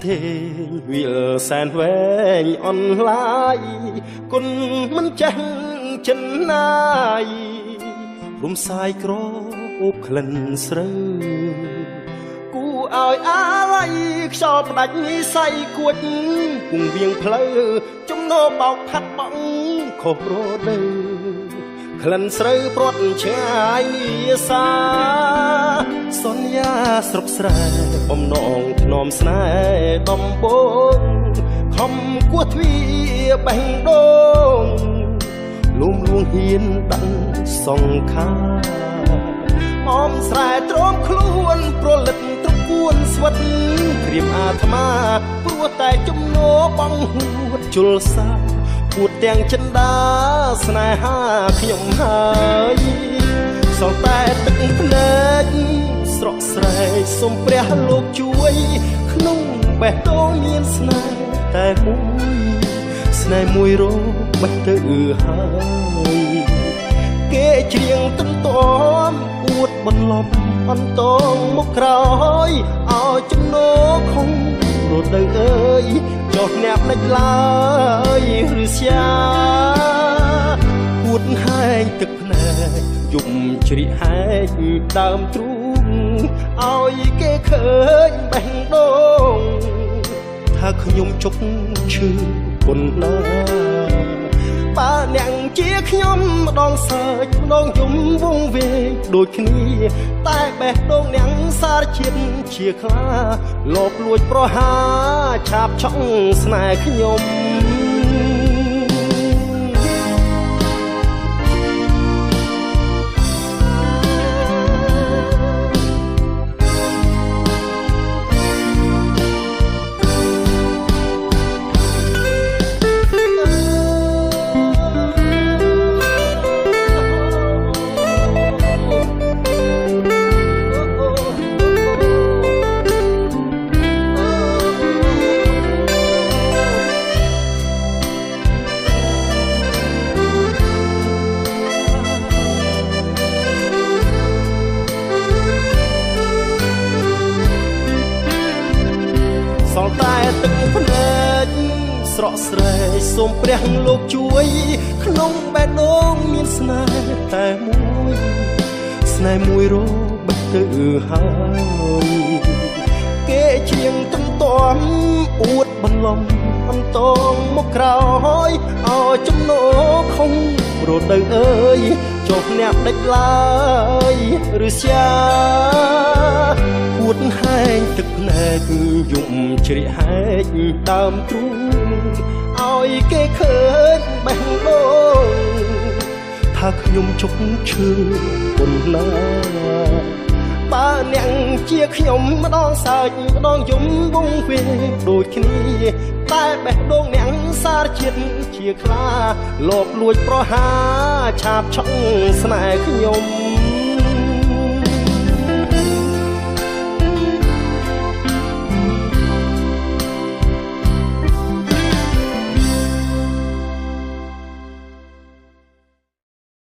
ទេវាលសែនវែងអនឡាយគុណមិនចេះចិនណាយរំសាយក្រអូបក្លិនស្រូវគូឲ្យអាឡ័យខ្យល់ផ្ដាច់និស័យគួចគង់វៀងផ្លូវចំណោបោកផាត់បងខុសរដូវក្លិនស្រូវព្រាត់ឆ្ងាយនីសាសន្យាស្រុកស្រែបំណងធ្នមស្នេហ៍ដំបងខំគួទ្វាបេះដូងលួងហ៊ានដាក់សង្ខាអមស្រែទ្រាំខ្លួនប្រលិតត្រកួនស្វិតក្រៀមអាត្មាព្រោះតែចំណោបងហួតជលសាពួតទាំងចិន្តាស្នេហាខ្ញុំហើយសល់តែទឹកភ្នែកស្រក់ស្រែកសូមព្រះលោកជួយក្នុងបេះដូងមានស្នេហ៍តែមួយស្នេហ៍មួយរបេះទៅហើយគេច្រៀងទន្ទំអួតបន្លប់អន្តងមកក្រោយឲ្យចំណោខំរដូវអើយចុះអ្នកផ្លេចឡើយឬស្យាពួតហែងទឹកភ្នែកយំជ្រីកហែកដើមទ្រូងឲ្យគេឃើញបេះដូងថាខ្ញុំជុកឈឺគុណណាបើអ្នកជាខ្ញុំម្ដងសើចម្ដងយំវងវែងដូចគ្នាតែបេះដូងអ្នកសារជាតិជាខ្លាលបលួចប្រហាឆាបឆក់ស្នេហ៍ខ្ញុំតែទឹកភ្នែកស្រក់ស្រែកសូមព្រះលោកជួយក្នុងបេះដូងមានស្នេហ៍តែមួយស្នេហ៍មួយរបេះទៅហើយគេជាងទំទំអួតបន្លំអន្តងមកក្រោយឲ្យចំណោខំរដូវអើយចុះអ្នកដេចឡើយឬស្យាពួតហែងទឹកភ្នែកយំជ្រីកហែកដើមទ្រូងឲ្យគេឃើញបេះដូងថាខ្ញុំជុកឈឺគុណណាបើអ្នកជាខ្ញុំម្ដងសើចម្ដងយំវងវែងដូចគ្នាតែបេះដូងអ្នកសារជាតិជាខ្លាលបលួចប្រហាឆាបឆក់ស្នេហ៍ខ្ញុំ